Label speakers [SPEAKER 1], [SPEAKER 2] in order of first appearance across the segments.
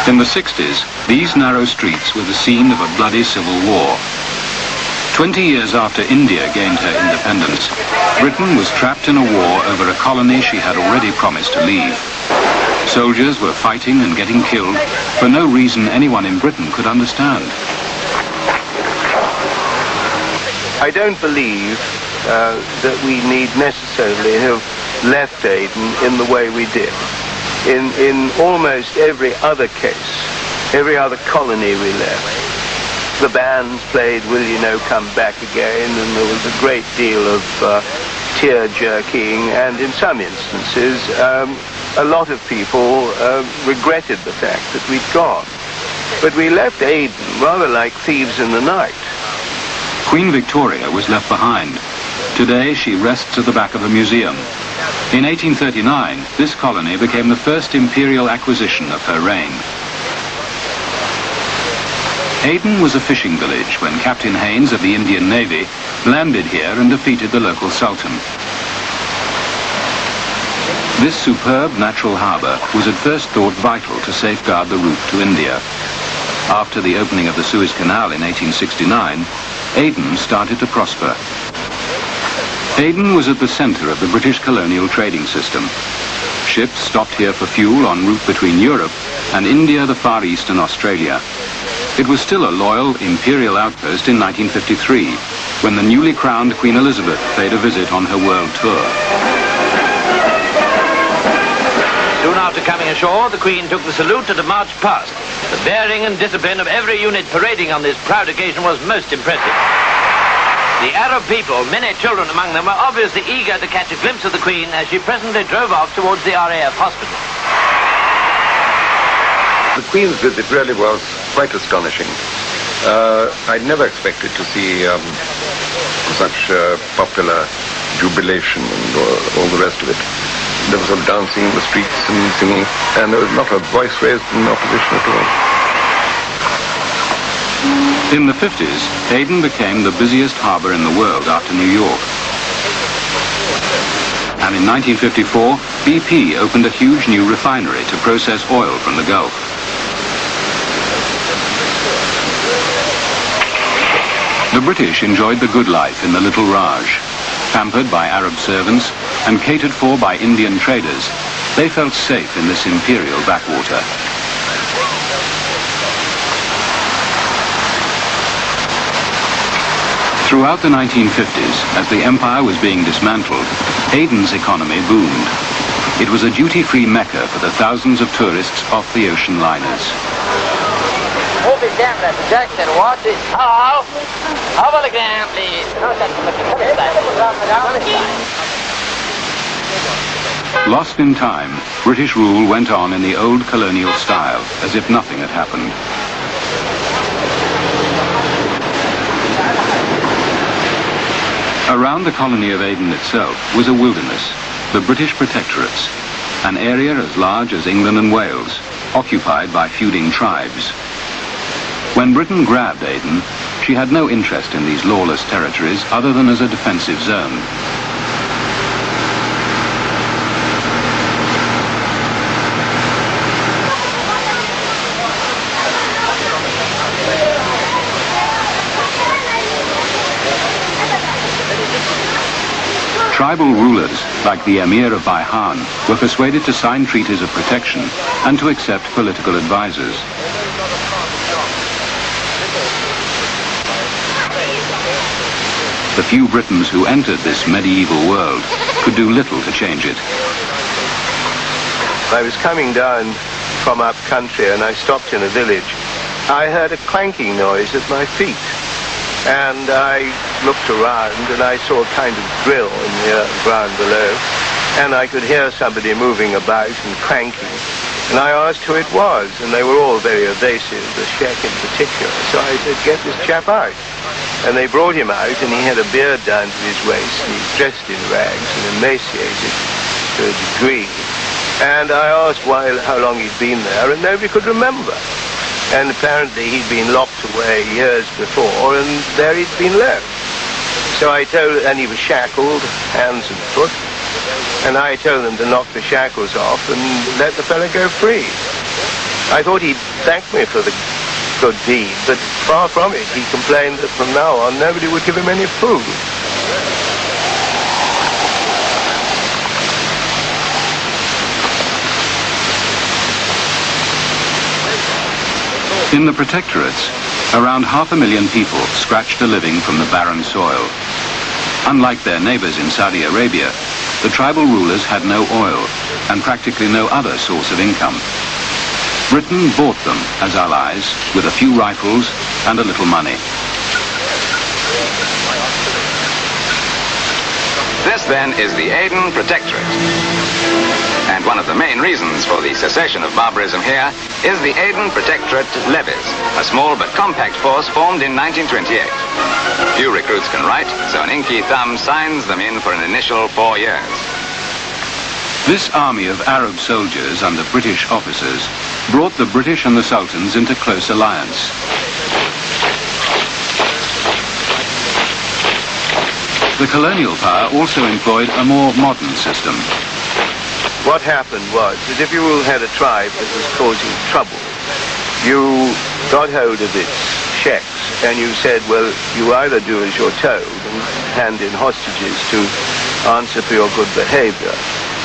[SPEAKER 1] In the 60s, these narrow streets were the scene of a bloody civil war. 20 years after India gained her independence, Britain was trapped in a war over a colony she had already promised to leave. Soldiers were fighting and getting killed for no reason anyone in Britain could understand.
[SPEAKER 2] I don't believe that we need necessarily have left Aden in the way we did. In almost every other case, every other colony we left, the bands played Will You Know Come Back Again, and there was a great deal of tear-jerking, and in some instances, a lot of people regretted the fact that we'd gone. But we left Aden rather like thieves in the night.
[SPEAKER 1] Queen Victoria was left behind. Today she rests at the back of a museum. In 1839, this colony became the first imperial acquisition of her reign. Aden was a fishing village when Captain Haynes of the Indian Navy landed here and defeated the local sultan. This superb natural harbour was at first thought vital to safeguard the route to India. After the opening of the Suez Canal in 1869, Aden started to prosper. Aden was at the centre of the British colonial trading system. Ships stopped here for fuel en route between Europe and India, the Far East and Australia. It was still a loyal imperial outpost in 1953, when the newly crowned Queen Elizabeth paid a visit on her world tour.
[SPEAKER 3] Soon after coming ashore, the Queen took the salute and marched past. The bearing and discipline of every unit parading on this proud occasion was most impressive. The Arab people, many children among them, were obviously eager to catch a glimpse of the Queen as she presently drove off towards the RAF hospital.
[SPEAKER 4] The Queen's visit really was quite astonishing. I'd never expected to see such popular jubilation and all the rest of it. There was some dancing in the streets and singing, and there was not a voice raised in opposition at all.
[SPEAKER 1] In the 50s, Aden became the busiest harbour in the world after New York. And in 1954, BP opened a huge new refinery to process oil from the Gulf. The British enjoyed the good life in the little Raj. Pampered by Arab servants and catered for by Indian traders, they felt safe in this imperial backwater. Throughout the 1950s, as the empire was being dismantled, Aden's economy boomed. It was a duty-free mecca for the thousands of tourists off the ocean liners.
[SPEAKER 5] Jackson, watch it. Hello. Again, please.
[SPEAKER 1] Lost in time, British rule went on in the old colonial style, as if nothing had happened. Around the colony of Aden itself was a wilderness, the British protectorates, an area as large as England and Wales, occupied by feuding tribes. When Britain grabbed Aden, she had no interest in these lawless territories other than as a defensive zone. Tribal rulers, like the Emir of Baihan, were persuaded to sign treaties of protection and to accept political advisors. The few Britons who entered this medieval world could do little to change it.
[SPEAKER 2] I was coming down from up country and I stopped in a village. I heard a clanking noise at my feet. And I looked around and I saw a kind of drill in the ground below. And I could hear somebody moving about and clanking. And I asked who it was, and they were all very evasive, the sheikh in particular. So I said, get this chap out. And they brought him out, and he had a beard down to his waist, and he's dressed in rags and emaciated to a degree. And I asked how long he'd been there, and nobody could remember. And apparently he'd been locked away years before, and there he'd been left. So I told, and he was shackled, hands and foot, and I told them to knock the shackles off and let the fellow go free. I thought he'd thank me for the good deed, but far from it. He complained that from now on nobody would give him any food.
[SPEAKER 1] In the protectorates, around 500,000 people scratched a living from the barren soil. Unlike their neighbors in Saudi Arabia, the tribal rulers had no oil and practically no other source of income. Britain bought them as allies with a few rifles and a little money.
[SPEAKER 6] This then is the Aden Protectorate. And one of the main reasons for the cessation of barbarism here is the Aden Protectorate Levies, a small but compact force formed in 1928. Few recruits can write, so an inky thumb signs them in for an initial 4 years.
[SPEAKER 1] This army of Arab soldiers under British officers brought the British and the Sultans into close alliance. The colonial power also employed a more modern system.
[SPEAKER 2] What happened was that if you had a tribe that was causing trouble, you got hold of its sheikhs and you said, well, you either do as you're told and hand in hostages to answer for your good behavior,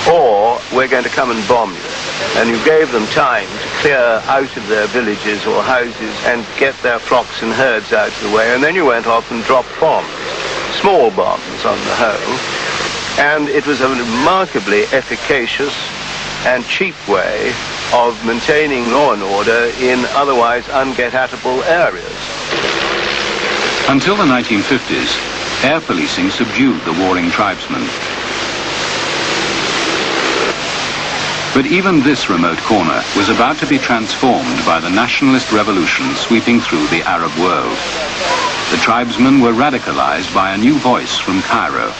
[SPEAKER 2] or we're going to come and bomb you. And you gave them time to clear out of their villages or houses and get their flocks and herds out of the way, and then you went off and dropped bombs, small bombs on the whole. And it was a remarkably efficacious and cheap way of maintaining law and order in otherwise unget-at-able areas.
[SPEAKER 1] Until the 1950s, air policing subdued the warring tribesmen. But even this remote corner was about to be transformed by the nationalist revolution sweeping through the Arab world. The tribesmen were radicalized by a new voice from Cairo.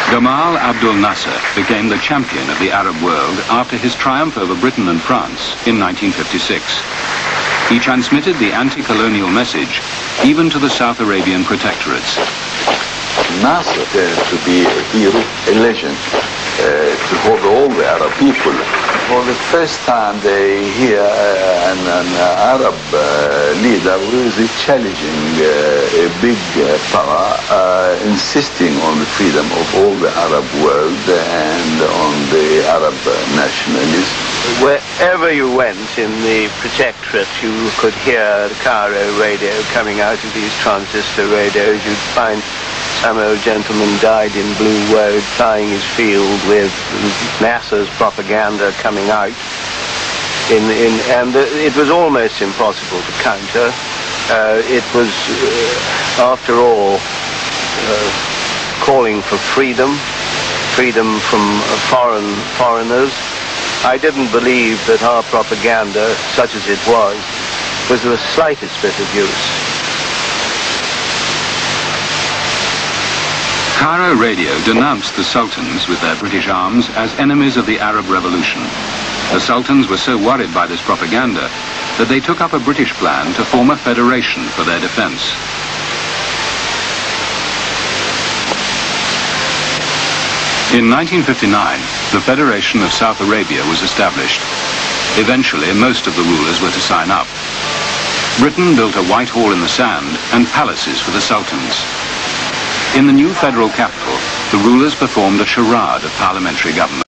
[SPEAKER 1] Gamal Abdel Nasser became the champion of the Arab world after his triumph over Britain and France in 1956. He transmitted the anti-colonial message even to the South Arabian protectorates.
[SPEAKER 7] Nasser turned to be a hero, a legend, for all the Arab people. For the first time they hear an Arab leader really challenging a big power, insisting on the freedom of all the Arab world and on the Arab nationalism.
[SPEAKER 2] Wherever you went in the protectorate, you could hear the Cairo radio coming out of these transistor radios. You'd find some old gentleman died in Blue Road plying his field with Nasser's propaganda coming out. And it was almost impossible to counter. It was, after all, calling for freedom from foreigners. I didn't believe that our propaganda, such as it was the slightest bit of use.
[SPEAKER 1] Cairo radio denounced the Sultans with their British arms as enemies of the Arab Revolution. The Sultans were so worried by this propaganda that they took up a British plan to form a federation for their defense. In 1959, the Federation of South Arabia was established. Eventually, most of the rulers were to sign up. Britain built a white hall in the sand and palaces for the Sultans. In the new federal capital, the rulers performed a charade of parliamentary government.